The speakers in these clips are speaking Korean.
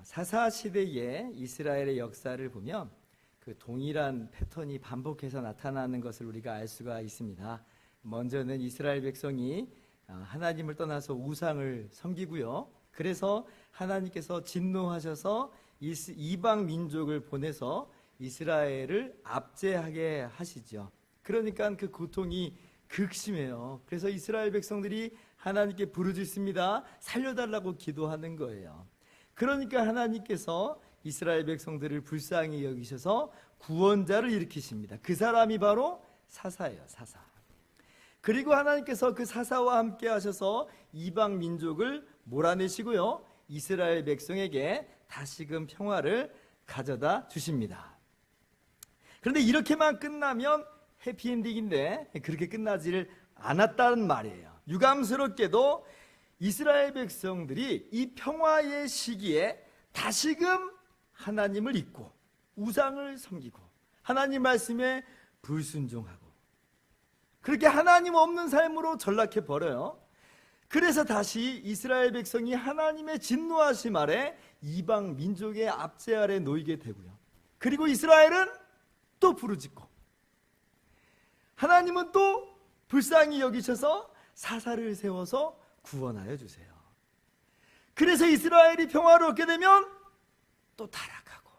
사사 시대의 이스라엘의 역사를 보면 그 동일한 패턴이 반복해서 나타나는 것을 우리가 알 수가 있습니다. 먼저는 이스라엘 백성이 하나님을 떠나서 우상을 섬기고요. 그래서 하나님께서 진노하셔서 이방 민족을 보내서 이스라엘을 압제하게 하시죠. 그러니까 그 고통이 극심해요. 그래서 이스라엘 백성들이 하나님께 부르짖습니다. 살려달라고 기도하는 거예요. 그러니까 하나님께서 이스라엘 백성들을 불쌍히 여기셔서 구원자를 일으키십니다. 그 사람이 바로 사사예요. 사사. 그리고 하나님께서 그 사사와 함께 하셔서 이방 민족을 몰아내시고요, 이스라엘 백성에게 다시금 평화를 가져다 주십니다. 그런데 이렇게만 끝나면 해피엔딩인데 그렇게 끝나지를 않았다는 말이에요. 유감스럽게도 이스라엘 백성들이 이 평화의 시기에 다시금 하나님을 잊고 우상을 섬기고 하나님 말씀에 불순종하고 그렇게 하나님 없는 삶으로 전락해 버려요. 그래서 다시 이스라엘 백성이 하나님의 진노하심 아래 이방 민족의 압제 아래 놓이게 되고요. 그리고 이스라엘은 또 부르짖고 하나님은 또 불쌍히 여기셔서 사사를 세워서 구원하여 주세요. 그래서 이스라엘이 평화롭게 되면 또 타락하고,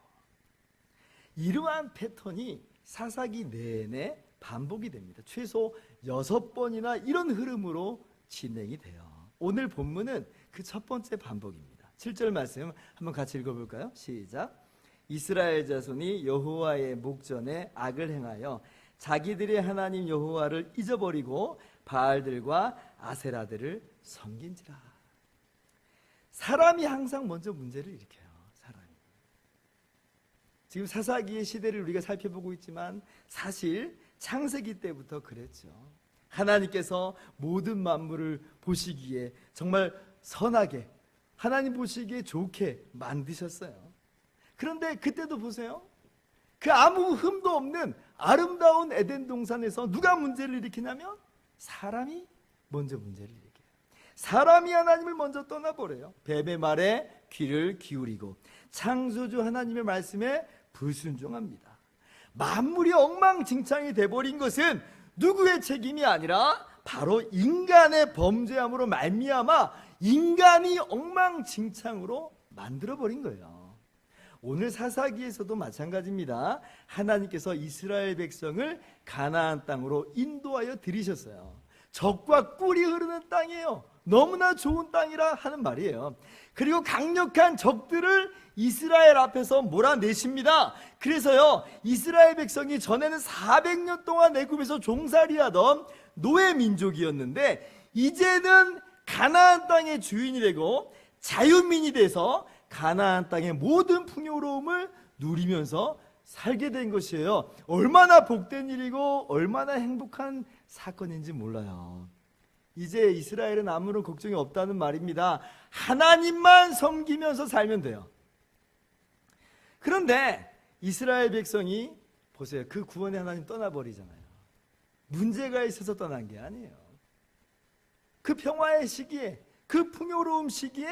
이러한 패턴이 사사기 내내 반복이 됩니다. 최소 6번이나 이런 흐름으로 진행이 돼요. 오늘 본문은 그 첫 번째 반복입니다. 7절 말씀 한번 같이 읽어볼까요? 시작. 이스라엘 자손이 여호와의 목전에 악을 행하여 자기들의 하나님 여호와를 잊어버리고 바알들과 아세라들을 섬긴지라. 사람이 항상 먼저 문제를 일으켜요. 사람이. 지금 사사기의 시대를 우리가 살펴보고 있지만 사실 창세기 때부터 그랬죠. 하나님께서 모든 만물을 보시기에 정말 선하게, 하나님 보시기에 좋게 만드셨어요. 그런데 그때도 보세요. 그 아무 흠도 없는 아름다운 에덴 동산에서 누가 문제를 일으키냐면 사람이 먼저 문제를 일으켜요. 사람이 하나님을 먼저 떠나버려요. 뱀의 말에 귀를 기울이고 창조주 하나님의 말씀에 불순종합니다. 만물이 엉망진창이 돼버린 것은 누구의 책임이 아니라 바로 인간의 범죄함으로 말미암아 인간이 엉망진창으로 만들어버린 거예요. 오늘 사사기에서도 마찬가지입니다. 하나님께서 이스라엘 백성을 가나안 땅으로 인도하여 들이셨어요. 젖과 꿀이 흐르는 땅이에요. 너무나 좋은 땅이라 하는 말이에요. 그리고 강력한 적들을 이스라엘 앞에서 몰아내십니다. 그래서요, 이스라엘 백성이 전에는 400년 동안 애굽에서 종살이하던 노예 민족이었는데 이제는 가나안 땅의 주인이 되고 자유민이 돼서 가나안 땅의 모든 풍요로움을 누리면서 살게 된 것이에요. 얼마나 복된 일이고 얼마나 행복한 사건인지 몰라요. 이제 이스라엘은 아무런 걱정이 없다는 말입니다. 하나님만 섬기면서 살면 돼요. 그런데 이스라엘 백성이 보세요. 그 구원의 하나님 떠나버리잖아요. 문제가 있어서 떠난 게 아니에요. 그 평화의 시기에, 그 풍요로움 시기에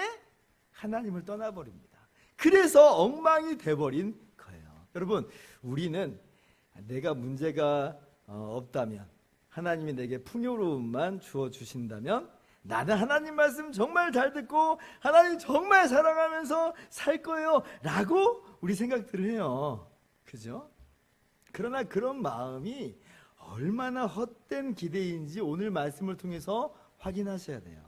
하나님을 떠나버립니다. 그래서 엉망이 돼버린 거예요. 여러분, 우리는 내가 문제가 없다면, 하나님이 내게 풍요로움만 주어주신다면 나는 하나님 말씀 정말 잘 듣고 하나님 정말 사랑하면서 살 거예요 라고 우리 생각들을 해요. 그죠? 그러나 그런 마음이 얼마나 헛된 기대인지 오늘 말씀을 통해서 확인하셔야 돼요.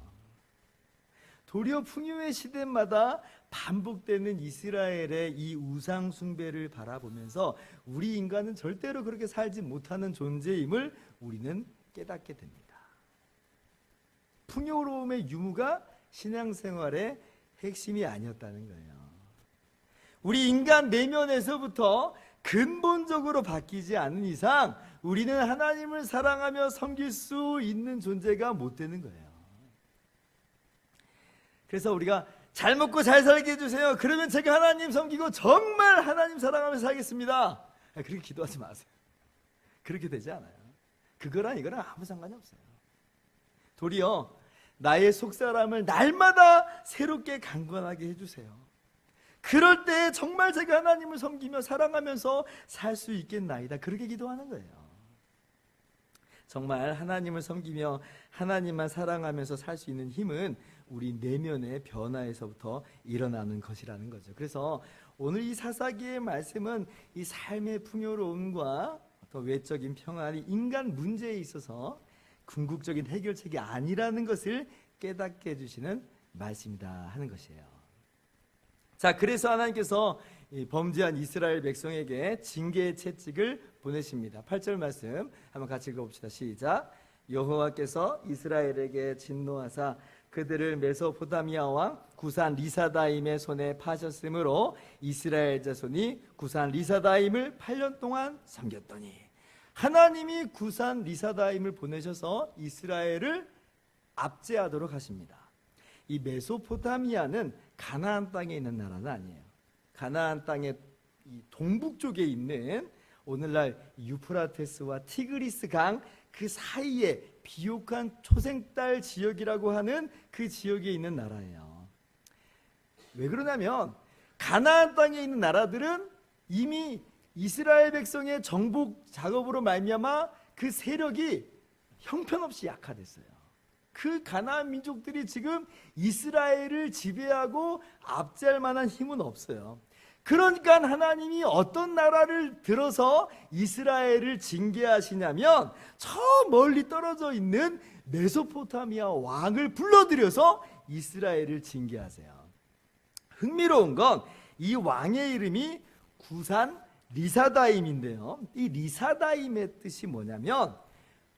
도리어 풍요의 시대마다 반복되는 이스라엘의 이 우상 숭배를 바라보면서 우리 인간은 절대로 그렇게 살지 못하는 존재임을 우리는 깨닫게 됩니다. 풍요로움의 유무가 신앙생활의 핵심이 아니었다는 거예요. 우리 인간 내면에서부터 근본적으로 바뀌지 않은 이상 우리는 하나님을 사랑하며 섬길 수 있는 존재가 못 되는 거예요. 그래서 우리가 잘 먹고 잘 살게 해주세요. 그러면 제가 하나님 섬기고 정말 하나님 사랑하면서 살겠습니다. 그렇게 기도하지 마세요. 그렇게 되지 않아요. 그거랑 이거랑 아무 상관이 없어요. 도리어 나의 속사람을 날마다 새롭게 강건하게 해주세요. 그럴 때 정말 제가 하나님을 섬기며 사랑하면서 살 수 있겠나이다. 그렇게 기도하는 거예요. 정말 하나님을 섬기며 하나님만 사랑하면서 살 수 있는 힘은 우리 내면의 변화에서부터 일어나는 것이라는 거죠. 그래서 오늘 이 사사기의 말씀은 이 삶의 풍요로움과 어떤 외적인 평안이 인간 문제에 있어서 궁극적인 해결책이 아니라는 것을 깨닫게 해주시는 말씀이다 하는 것이에요. 자, 그래서 하나님께서 이 범죄한 이스라엘 백성에게 징계의 채찍을 보내십니다. 8절 말씀 한번 같이 읽어봅시다. 시작. 여호와께서 이스라엘에게 진노하사 그들을 메소포타미아 왕 구산 리사다임의 손에 파셨으므로 이스라엘 자손이 구산 리사다임을 8년 동안 섬겼더니, 하나님이 구산 리사다임을 보내셔서 이스라엘을 압제하도록 하십니다. 이 메소포타미아는 가나안 땅에 있는 나라는 아니에요. 가나안 땅의 이 동북 쪽에 있는 오늘날 유프라테스와 티그리스 강 그 사이에 비옥한 초생딸 지역이라고 하는 그 지역에 있는 나라예요. 왜 그러냐면 가나안 땅에 있는 나라들은 이미 이스라엘 백성의 정복 작업으로 말미암아 그 세력이 형편없이 약화됐어요. 그 가나안 민족들이 지금 이스라엘을 지배하고 압제할 만한 힘은 없어요. 그러니까 하나님이 어떤 나라를 들어서 이스라엘을 징계하시냐면 저 멀리 떨어져 있는 메소포타미아 왕을 불러들여서 이스라엘을 징계하세요. 흥미로운 건 이 왕의 이름이 구산 리사다임인데요, 이 리사다임의 뜻이 뭐냐면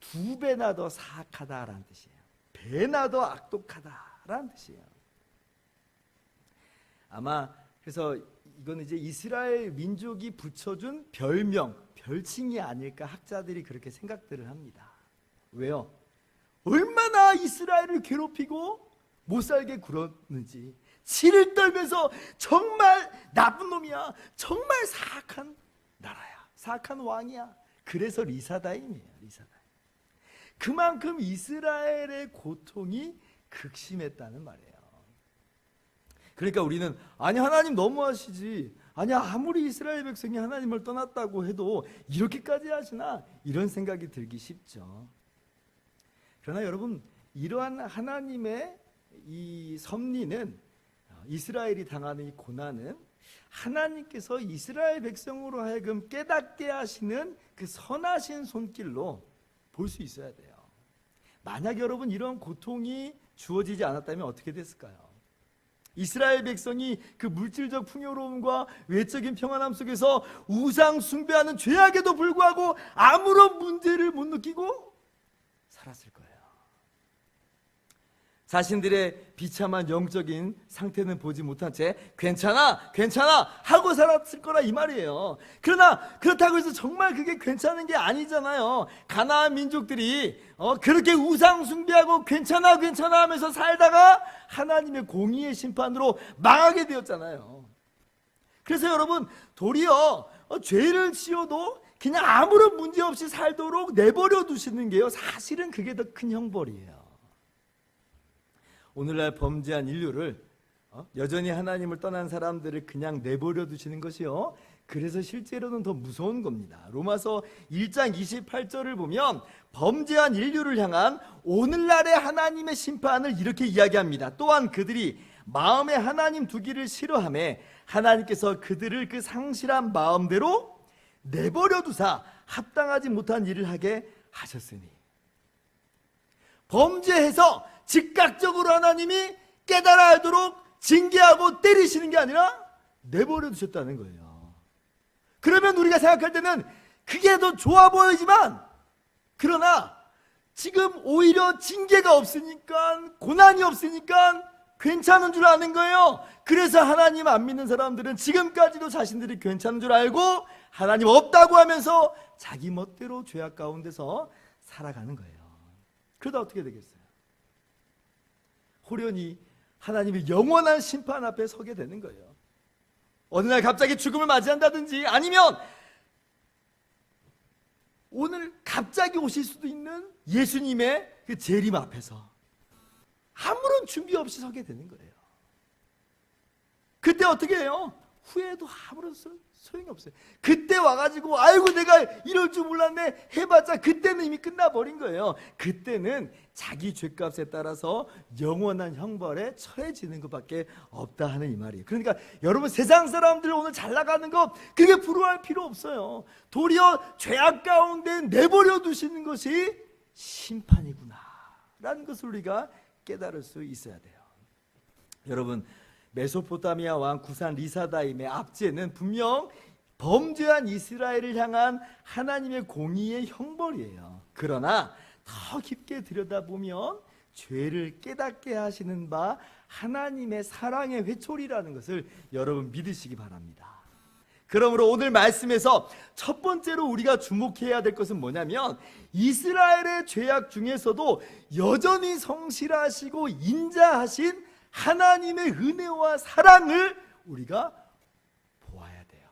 두 배나 더 사악하다라는 뜻이에요. 배나 더 악독하다라는 뜻이에요. 아마 그래서 이건 이제 이스라엘 민족이 붙여준 별명, 별칭이 아닐까 학자들이 그렇게 생각들을 합니다. 왜요? 얼마나 이스라엘을 괴롭히고 못 살게 굴었는지, 치를 떨면서 정말 나쁜 놈이야, 정말 사악한 나라야, 사악한 왕이야. 그래서 리사다임이에요. 리사다임. 그만큼 이스라엘의 고통이 극심했다는 말이에요. 그러니까 우리는 아니 하나님 너무하시지, 아니 아무리 이스라엘 백성이 하나님을 떠났다고 해도 이렇게까지 하시나, 이런 생각이 들기 쉽죠. 그러나 여러분, 이러한 하나님의 이 섭리는, 이스라엘이 당하는 이 고난은 하나님께서 이스라엘 백성으로 하여금 깨닫게 하시는 그 선하신 손길로 볼 수 있어야 돼요. 만약 여러분 이런 고통이 주어지지 않았다면 어떻게 됐을까요? 이스라엘 백성이 그 물질적 풍요로움과 외적인 평안함 속에서 우상 숭배하는 죄악에도 불구하고 아무런 문제를 못 느끼고 살았을 거예요. 자신들의 비참한 영적인 상태는 보지 못한 채 괜찮아 괜찮아 하고 살았을 거라 이 말이에요. 그러나 그렇다고 해서 정말 그게 괜찮은 게 아니잖아요. 가나안 민족들이 그렇게 우상 숭배하고 괜찮아 괜찮아 하면서 살다가 하나님의 공의의 심판으로 망하게 되었잖아요. 그래서 여러분, 도리어 죄를 지어도 그냥 아무런 문제 없이 살도록 내버려 두시는 게요, 사실은 그게 더 큰 형벌이에요. 오늘날 범죄한 인류를, 여전히 하나님을 떠난 사람들을 그냥 내버려 두시는 것이요, 그래서 실제로는 더 무서운 겁니다. 로마서 1장 28절을 보면 범죄한 인류를 향한 오늘날의 하나님의 심판을 이렇게 이야기합니다. 또한 그들이 마음에 하나님 두기를 싫어하며 하나님께서 그들을 그 상실한 마음대로 내버려 두사 합당하지 못한 일을 하게 하셨으니, 범죄해서 즉각적으로 하나님이 깨달아 알도록 징계하고 때리시는 게 아니라 내버려 두셨다는 거예요. 그러면 우리가 생각할 때는 그게 더 좋아 보이지만, 그러나 지금 오히려 징계가 없으니까, 고난이 없으니까 괜찮은 줄 아는 거예요. 그래서 하나님 안 믿는 사람들은 지금까지도 자신들이 괜찮은 줄 알고 하나님 없다고 하면서 자기 멋대로 죄악 가운데서 살아가는 거예요. 그러다 어떻게 되겠어요? 호련히 하나님의 영원한 심판 앞에 서게 되는 거예요. 어느 날 갑자기 죽음을 맞이한다든지, 아니면 오늘 갑자기 오실 수도 있는 예수님의 그 재림 앞에서 아무런 준비 없이 서게 되는 거예요. 그때 어떻게 해요? 후회도 아무런 소용이 없어요. 그때 와가지고 아이고 내가 이럴 줄 몰랐네 해봤자 그때는 이미 끝나버린 거예요. 그때는 자기 죄값에 따라서 영원한 형벌에 처해지는 것밖에 없다 하는 이 말이에요. 그러니까 여러분, 세상 사람들 오늘 잘 나가는 거 그게 부러워할 필요 없어요. 도리어 죄악 가운데 내버려 두시는 것이 심판이구나 라는 것을 우리가 깨달을 수 있어야 돼요. 여러분, 메소포타미아 왕 구산 리사다임의 압제는 분명 범죄한 이스라엘을 향한 하나님의 공의의 형벌이에요. 그러나 더 깊게 들여다보면 죄를 깨닫게 하시는 바 하나님의 사랑의 회초리라는 것을 여러분 믿으시기 바랍니다. 그러므로 오늘 말씀에서 첫 번째로 우리가 주목해야 될 것은 뭐냐면, 이스라엘의 죄악 중에서도 여전히 성실하시고 인자하신 하나님의 은혜와 사랑을 우리가 보아야 돼요.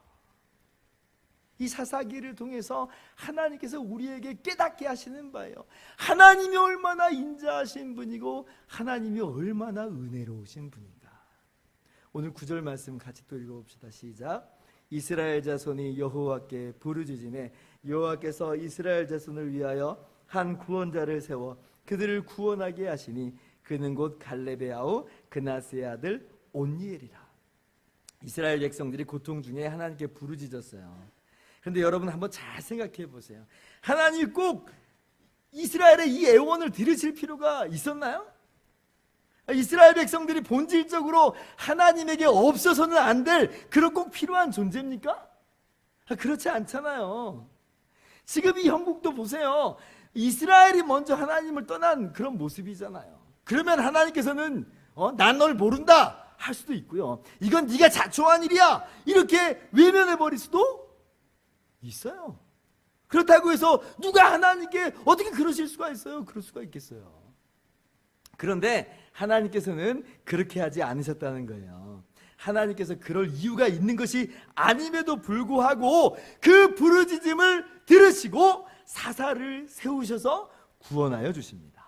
이 사사기를 통해서 하나님께서 우리에게 깨닫게 하시는 바예요. 하나님이 얼마나 인자하신 분이고 하나님이 얼마나 은혜로우신 분인가. 오늘 9절 말씀 같이 또 읽어봅시다. 시작. 이스라엘 자손이 여호와께 부르짖음에 여호와께서 이스라엘 자손을 위하여 한 구원자를 세워 그들을 구원하게 하시니 그는 곧 갈렙의 아우 그나스의 아들 온니엘이라. 이스라엘 백성들이 고통 중에 하나님께 부르짖었어요. 그런데 여러분 한번 잘 생각해 보세요. 하나님이 꼭 이스라엘의 이 애원을 들으실 필요가 있었나요? 이스라엘 백성들이 본질적으로 하나님에게 없어서는 안 될 그런 꼭 필요한 존재입니까? 그렇지 않잖아요. 지금 이 형국도 보세요. 이스라엘이 먼저 하나님을 떠난 그런 모습이잖아요. 그러면 하나님께서는 난 널 모른다 할 수도 있고요. 이건 네가 자초한 일이야 이렇게 외면해 버릴 수도 있어요. 그렇다고 해서 누가 하나님께 어떻게 그러실 수가 있어요? 그럴 수가 있겠어요. 그런데 하나님께서는 그렇게 하지 않으셨다는 거예요. 하나님께서 그럴 이유가 있는 것이 아님에도 불구하고 그 부르짖음을 들으시고 사사를 세우셔서 구원하여 주십니다.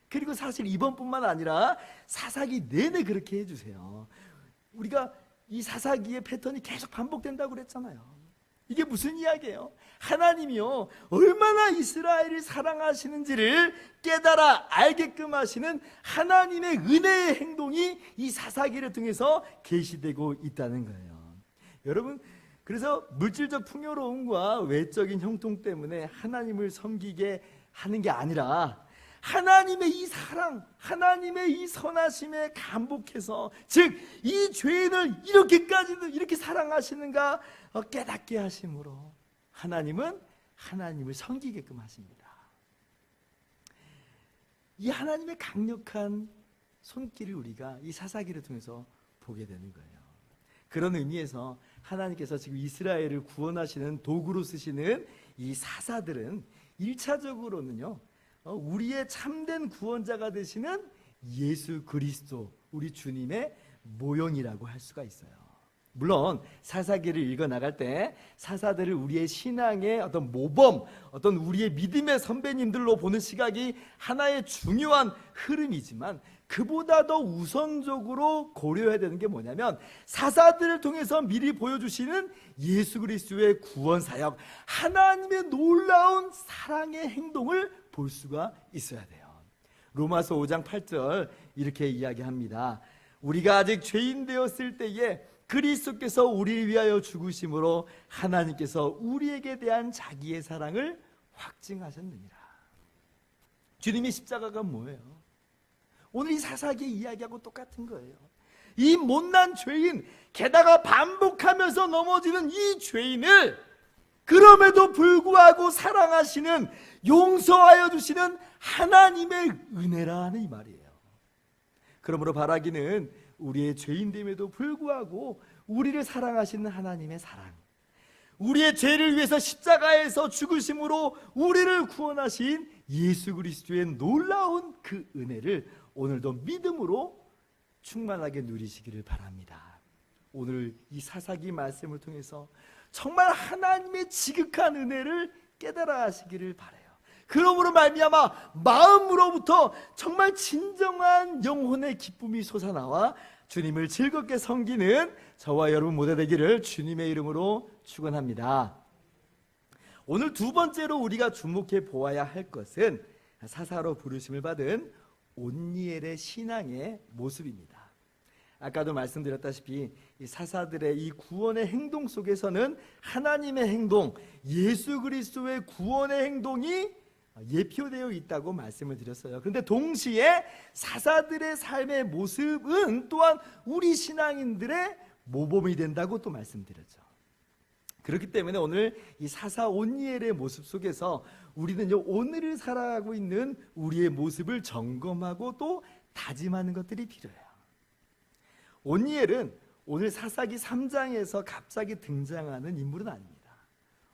그리고 사실 이번뿐만 아니라 사사기 내내 그렇게 해주세요. 우리가 이 사사기의 패턴이 계속 반복된다고 그랬잖아요. 이게 무슨 이야기예요? 하나님이요 얼마나 이스라엘을 사랑하시는지를 깨달아 알게끔 하시는 하나님의 은혜의 행동이 이 사사기를 통해서 계시되고 있다는 거예요. 여러분, 그래서 물질적 풍요로움과 외적인 형통 때문에 하나님을 섬기게 하는 게 아니라 하나님의 이 사랑, 하나님의 이 선하심에 감복해서, 즉 이 죄인을 이렇게까지도 이렇게 사랑하시는가 깨닫게 하심으로 하나님은 하나님을 섬기게끔 하십니다. 이 하나님의 강력한 손길을 우리가 이 사사기를 통해서 보게 되는 거예요. 그런 의미에서 하나님께서 지금 이스라엘을 구원하시는 도구로 쓰시는 이 사사들은 1차적으로는요 우리의 참된 구원자가 되시는 예수 그리스도, 우리 주님의 모형이라고 할 수가 있어요. 물론 사사기를 읽어 나갈 때 사사들을 우리의 신앙의 어떤 모범, 어떤 우리의 믿음의 선배님들로 보는 시각이 하나의 중요한 흐름이지만, 그보다 더 우선적으로 고려해야 되는 게 뭐냐면 사사들을 통해서 미리 보여주시는 예수 그리스도의 구원 사역, 하나님의 놀라운 사랑의 행동을 볼 수가 있어야 돼요. 로마서 5장 8절 이렇게 이야기합니다. 우리가 아직 죄인 되었을 때에 그리스도께서 우리를 위하여 죽으심으로 하나님께서 우리에게 대한 자기의 사랑을 확증하셨느니라. 주님의 십자가가 뭐예요? 오늘 이 사사기 이야기하고 똑같은 거예요. 이 못난 죄인, 게다가 반복하면서 넘어지는 이 죄인을 그럼에도 불구하고 사랑하시는, 용서하여 주시는 하나님의 은혜라 하는 이 말이에요. 그러므로 바라기는 우리의 죄인됨에도 불구하고 우리를 사랑하시는 하나님의 사랑, 우리의 죄를 위해서 십자가에서 죽으심으로 우리를 구원하신 예수 그리스도의 놀라운 그 은혜를 오늘도 믿음으로 충만하게 누리시기를 바랍니다. 오늘 이 사사기 말씀을 통해서 정말 하나님의 지극한 은혜를 깨달아 하시기를 바라요. 그러므로 말미암아 마음으로부터 정말 진정한 영혼의 기쁨이 솟아나와 주님을 즐겁게 섬기는 저와 여러분 모두 되기를 주님의 이름으로 축원합니다. 오늘 두 번째로 우리가 주목해 보아야 할 것은 사사로 부르심을 받은 온니엘의 신앙의 모습입니다. 아까도 말씀드렸다시피 이 사사들의 이 구원의 행동 속에서는 하나님의 행동, 예수 그리스도의 구원의 행동이 예표되어 있다고 말씀을 드렸어요. 그런데 동시에 사사들의 삶의 모습은 또한 우리 신앙인들의 모범이 된다고 또 말씀드렸죠. 그렇기 때문에 오늘 이 사사 온니엘의 모습 속에서 우리는 오늘을 살아가고 있는 우리의 모습을 점검하고 또 다짐하는 것들이 필요해요. 온니엘은 오늘 사사기 3장에서 갑자기 등장하는 인물은 아닙니다.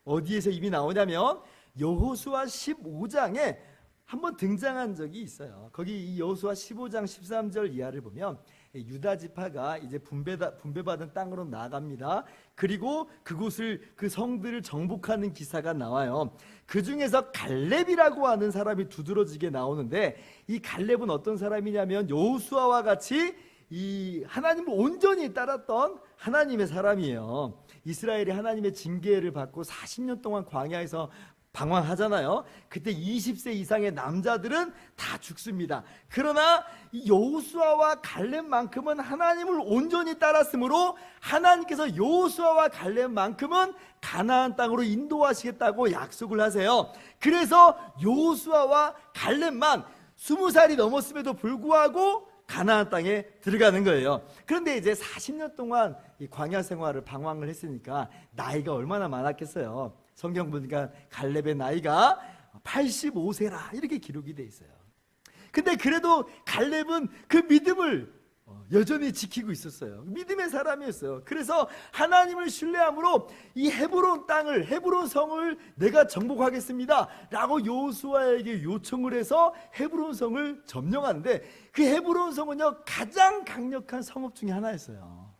어디에서 이미 나오냐면 여호수아 15장에 한번 등장한 적이 있어요. 거기 이 여호수아 15장 13절 이하를 보면 유다 지파가 이제 분배받은 땅으로 나아갑니다. 그리고 그곳을 그 성들을 정복하는 기사가 나와요. 그 중에서 갈렙이라고 하는 사람이 두드러지게 나오는데 이 갈렙은 어떤 사람이냐면 여호수아와 같이 이 하나님을 온전히 따랐던 하나님의 사람이에요. 이스라엘이 하나님의 징계를 받고 40년 동안 광야에서 방황하잖아요. 그때 20세 이상의 남자들은 다 죽습니다. 그러나 여호수아와 갈렙만큼은 하나님을 온전히 따랐으므로 하나님께서 여호수아와 갈렙만큼은 가나안 땅으로 인도하시겠다고 약속을 하세요. 그래서 여호수아와 갈렙만 20살이 넘었음에도 불구하고 가나안 땅에 들어가는 거예요. 그런데 이제 40년 동안 이 광야 생활을 방황을 했으니까 나이가 얼마나 많았겠어요. 성경 보니까 갈렙의 나이가 85세라 이렇게 기록이 돼 있어요. 근데 그래도 갈렙은 그 믿음을 여전히 지키고 있었어요. 믿음의 사람이었어요. 그래서 하나님을 신뢰함으로 이 헤브론 땅을, 헤브론 성을 내가 정복하겠습니다 라고 여호수아에게 요청을 해서 헤브론 성을 점령하는데 그 헤브론 성은요 가장 강력한 성읍 중에 하나였어요.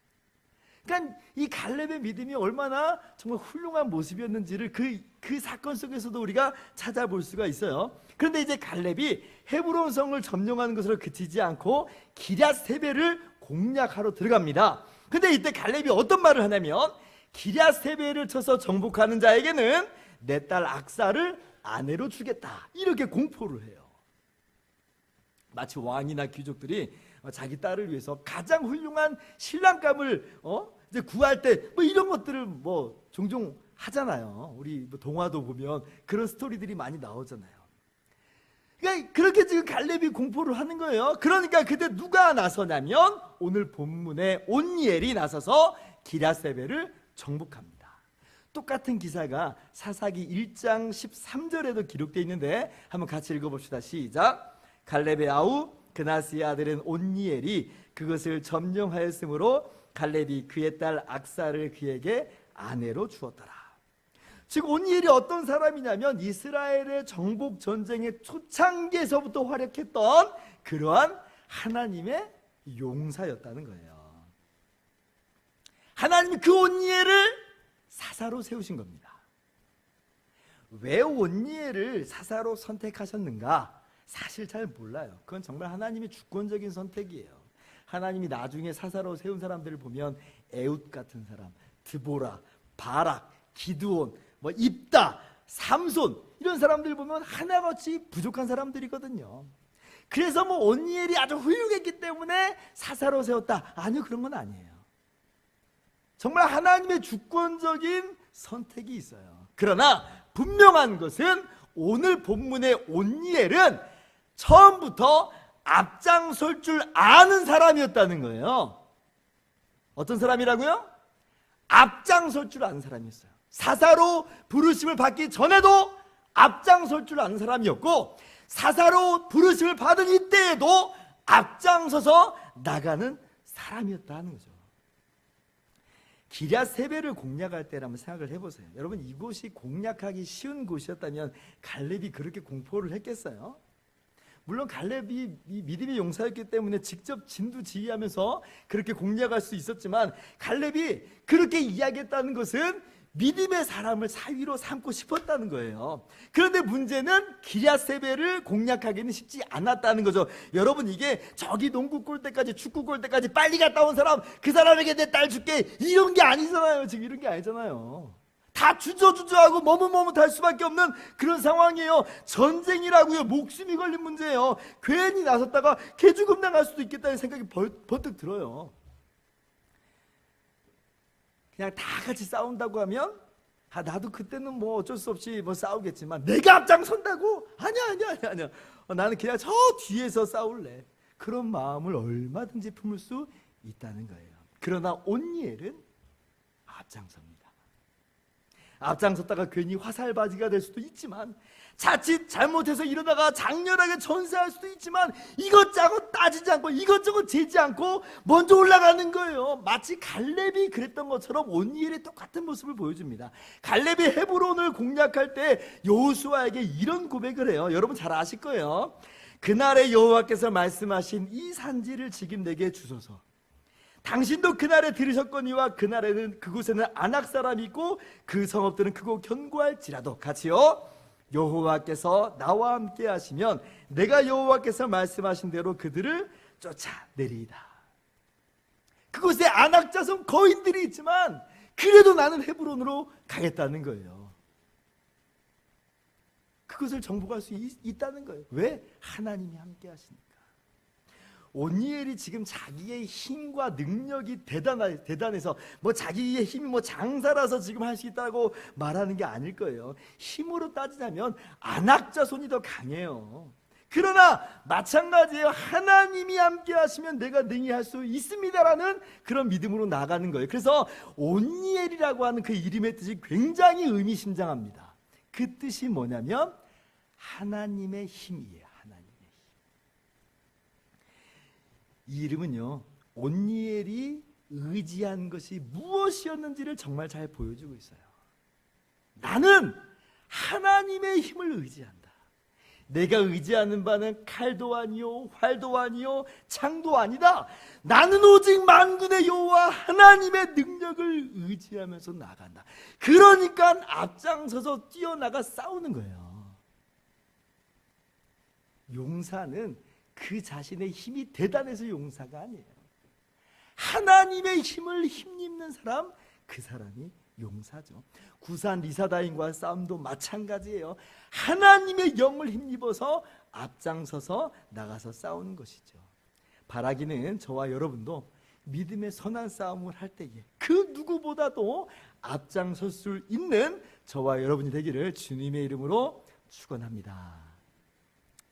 그러니까 이 갈렙의 믿음이 얼마나 정말 훌륭한 모습이었는지를 그 사건 속에서도 우리가 찾아볼 수가 있어요. 그런데 이제 갈렙이 헤브론 성을 점령하는 것으로 그치지 않고 기럇세벨을 공략하러 들어갑니다. 근데 이때 갈렙이 어떤 말을 하냐면 기럇세벨을 쳐서 정복하는 자에게는 내 딸 악사를 아내로 주겠다 이렇게 공포를 해요. 마치 왕이나 귀족들이 자기 딸을 위해서 가장 훌륭한 신랑감을 이제 구할 때 뭐 이런 것들을 뭐 종종 하잖아요. 우리 뭐 동화도 보면 그런 스토리들이 많이 나오잖아요. 그러니까 그렇게 지금 갈렙이 공포를 하는 거예요. 그러니까 그때 누가 나서냐면 오늘 본문에 온니엘이 나서서 기럇세벨을 정복합니다. 똑같은 기사가 사사기 1장 13절에도 기록되어 있는데 한번 같이 읽어봅시다. 시작. 갈렙의 아우 그나스의 아들은 온니엘이 그것을 점령하였으므로 갈렙이 그의 딸 악사를 그에게 아내로 주었더라. 즉 온니엘이 어떤 사람이냐면 이스라엘의 정복 전쟁의 초창기에서부터 활약했던 그러한 하나님의 용사였다는 거예요. 하나님이 그 온니엘을 사사로 세우신 겁니다. 왜 온니엘을 사사로 선택하셨는가? 사실 잘 몰라요. 그건 정말 하나님의 주권적인 선택이에요. 하나님이 나중에 사사로 세운 사람들을 보면 에웃 같은 사람, 드보라, 바락, 기드온, 뭐 입다, 삼손 이런 사람들 보면 하나같이 부족한 사람들이거든요. 그래서 뭐 온니엘이 아주 훌륭했기 때문에 사사로 세웠다. 아니요, 그런 건 아니에요. 정말 하나님의 주권적인 선택이 있어요. 그러나 분명한 것은 오늘 본문의 온니엘은 처음부터 앞장설 줄 아는 사람이었다는 거예요. 어떤 사람이라고요? 앞장설 줄 아는 사람이었어요. 사사로 부르심을 받기 전에도 앞장설 줄 아는 사람이었고 사사로 부르심을 받은 이때에도 앞장서서 나가는 사람이었다는 거죠. 기럇세벨을 공략할 때라면 생각을 해보세요. 여러분 이곳이 공략하기 쉬운 곳이었다면 갈렙이 그렇게 공포를 했겠어요? 물론 갈렙이 믿음의 용사였기 때문에 직접 진두지휘하면서 그렇게 공략할 수 있었지만 갈렙이 그렇게 이야기했다는 것은 믿음의 사람을 사위로 삼고 싶었다는 거예요. 그런데 문제는 기랴세벨을 공략하기는 쉽지 않았다는 거죠. 여러분, 이게 저기 농구 골대까지, 축구 골대까지 빨리 갔다 온 사람, 그 사람에게 내 딸 줄게, 이런 게 아니잖아요. 지금 이런 게 아니잖아요. 다 주저주저하고 머뭇머뭇할 수밖에 없는 그런 상황이에요. 전쟁이라고요. 목숨이 걸린 문제예요. 괜히 나섰다가 개죽음 당할 수도 있겠다는 생각이 번뜩 들어요. 그냥 다 같이 싸운다고 하면 나도 그때는 뭐 어쩔 수 없이 뭐 싸우겠지만, 내가 앞장선다고? 아니야. 나는 그냥 저 뒤에서 싸울래. 그런 마음을 얼마든지 품을 수 있다는 거예요. 그러나 온니엘은 앞장섭니다. 앞장섰다가 괜히 화살바지가 될 수도 있지만, 자칫 잘못해서 이러다가 장렬하게 전사할 수도 있지만, 이것저것 따지지 않고 이것저것 재지 않고 먼저 올라가는 거예요. 마치 갈렙이 그랬던 것처럼 온니엘의 똑같은 모습을 보여줍니다. 갈렙이 헤브론을 공략할 때 여호수아에게 이런 고백을 해요. 여러분 잘 아실 거예요. 그날에 여호와께서 말씀하신 이 산지를 지금 내게 주소서. 당신도 그날에 들으셨거니와 그날에는 그곳에는 아낙 사람이 있고 그 성읍들은 크고 견고할지라도, 같이요, 여호와께서 나와 함께 하시면 내가 여호와께서 말씀하신 대로 그들을 쫓아내리이다. 그곳에 아낙 자손 거인들이 있지만 그래도 나는 헤브론으로 가겠다는 거예요. 그것을 정복할 수 있다는 거예요. 왜? 하나님이 함께 하시니까. 온니엘이 지금 자기의 힘과 능력이 대단해서 뭐 자기의 힘이 뭐 장사라서 지금 할 수 있다고 말하는 게 아닐 거예요. 힘으로 따지자면 아낙 자손이 더 강해요. 그러나 마찬가지예요. 하나님이 함께 하시면 내가 능히 할 수 있습니다라는 그런 믿음으로 나가는 거예요. 그래서 온니엘이라고 하는 그 이름의 뜻이 굉장히 의미심장합니다. 그 뜻이 뭐냐면 하나님의 힘이에요. 이 이름은요, 온니엘이 의지한 것이 무엇이었는지를 정말 잘 보여주고 있어요. 나는 하나님의 힘을 의지한다. 내가 의지하는 바는 칼도 아니요 활도 아니요 창도 아니다. 나는 오직 만군의 여호와 하나님의 능력을 의지하면서 나간다. 그러니까 앞장서서 뛰어나가 싸우는 거예요. 용사는 그 자신의 힘이 대단해서 용사가 아니에요. 하나님의 힘을 힘입는 사람, 그 사람이 용사죠. 구산 리사다임과 싸움도 마찬가지예요. 하나님의 영을 힘입어서 앞장서서 나가서 싸우는 것이죠. 바라기는 저와 여러분도 믿음의 선한 싸움을 할 때에 그 누구보다도 앞장설 수 있는 저와 여러분이 되기를 주님의 이름으로 축원합니다.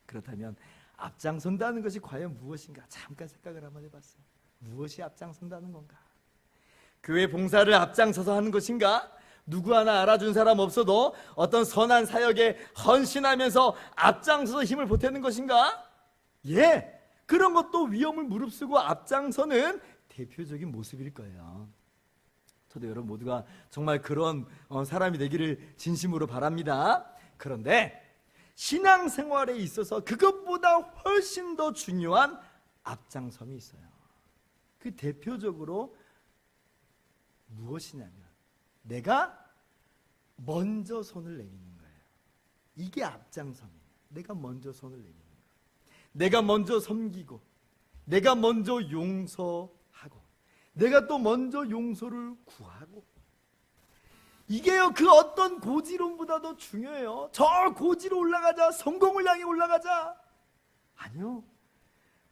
그렇다면 앞장선다는 것이 과연 무엇인가? 잠깐 생각을 한번 해봤어요. 무엇이 앞장선다는 건가? 교회 봉사를 앞장서서 하는 것인가? 누구 하나 알아준 사람 없어도 어떤 선한 사역에 헌신하면서 앞장서서 힘을 보태는 것인가? 예, 그런 것도 위험을 무릅쓰고 앞장서는 대표적인 모습일 거예요. 저도 여러분 모두가 정말 그런 사람이 되기를 진심으로 바랍니다. 그런데 신앙생활에 있어서 그것보다 훨씬 더 중요한 앞장섬이 있어요. 그 대표적으로 무엇이냐면 내가 먼저 손을 내미는 거예요. 이게 앞장섬이에요. 내가 먼저 손을 내미는 거예요. 내가 먼저 섬기고, 내가 먼저 용서하고, 내가 또 먼저 용서를 구하고, 이게요, 그 어떤 고지론보다도 중요해요. 저 고지로 올라가자, 성공을 향해 올라가자. 아니요,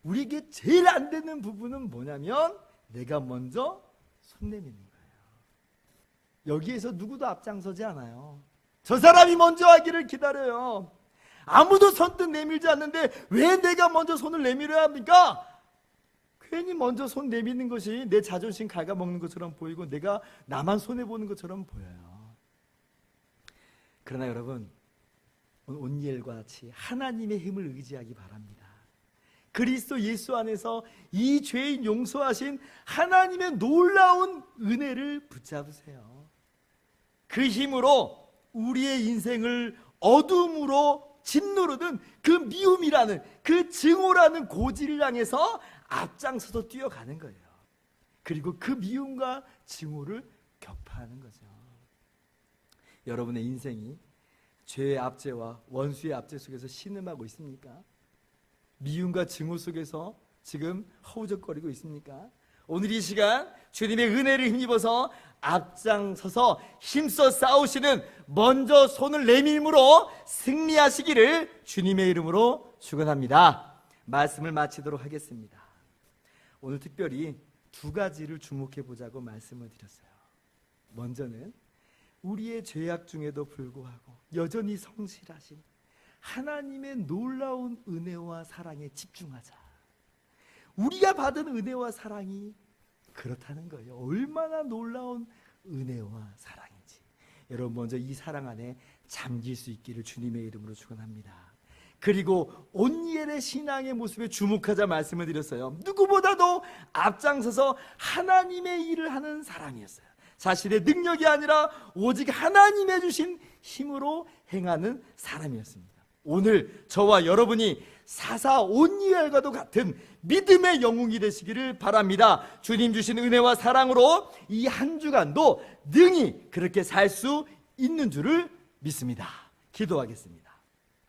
우리에게 제일 안 되는 부분은 뭐냐면 내가 먼저 손 내미는 거예요. 여기에서 누구도 앞장서지 않아요. 저 사람이 먼저 하기를 기다려요. 아무도 선뜻 내밀지 않는데 왜 내가 먼저 손을 내밀어야 합니까? 괜히 먼저 손 내미는 것이 내 자존심 갉아먹는 것처럼 보이고 내가 나만 손해보는 것처럼 보여요. 그러나 여러분, 온니엘과 같이 하나님의 힘을 의지하기 바랍니다. 그리스도 예수 안에서 이 죄인 용서하신 하나님의 놀라운 은혜를 붙잡으세요. 그 힘으로 우리의 인생을 어둠으로 짓누르는 그 미움이라는, 그 증오라는 고지를 향해서 앞장서서 뛰어가는 거예요. 그리고 그 미움과 증오를 격파하는 거죠. 여러분의 인생이 죄의 압제와 원수의 압제 속에서 신음하고 있습니까? 미움과 증오 속에서 지금 허우적거리고 있습니까? 오늘 이 시간 주님의 은혜를 힘입어서 앞장서서 힘써 싸우시는 먼저 손을 내밀므로 승리하시기를 주님의 이름으로 축원합니다. 말씀을 마치도록 하겠습니다. 오늘 특별히 두 가지를 주목해 보자고 말씀을 드렸어요. 먼저는 우리의 죄악 중에도 불구하고 여전히 성실하신 하나님의 놀라운 은혜와 사랑에 집중하자. 우리가 받은 은혜와 사랑이 그렇다는 거예요. 얼마나 놀라운 은혜와 사랑인지. 여러분 먼저 이 사랑 안에 잠길 수 있기를 주님의 이름으로 축원합니다. 그리고 온니엘의 신앙의 모습에 주목하자 말씀을 드렸어요. 누구보다도 앞장서서 하나님의 일을 하는 사람이었어요. 자신의 능력이 아니라 오직 하나님의 주신 힘으로 행하는 사람이었습니다. 오늘 저와 여러분이 사사 온니엘과도 같은 믿음의 영웅이 되시기를 바랍니다. 주님 주신 은혜와 사랑으로 이 한 주간도 능히 그렇게 살 수 있는 줄을 믿습니다. 기도하겠습니다.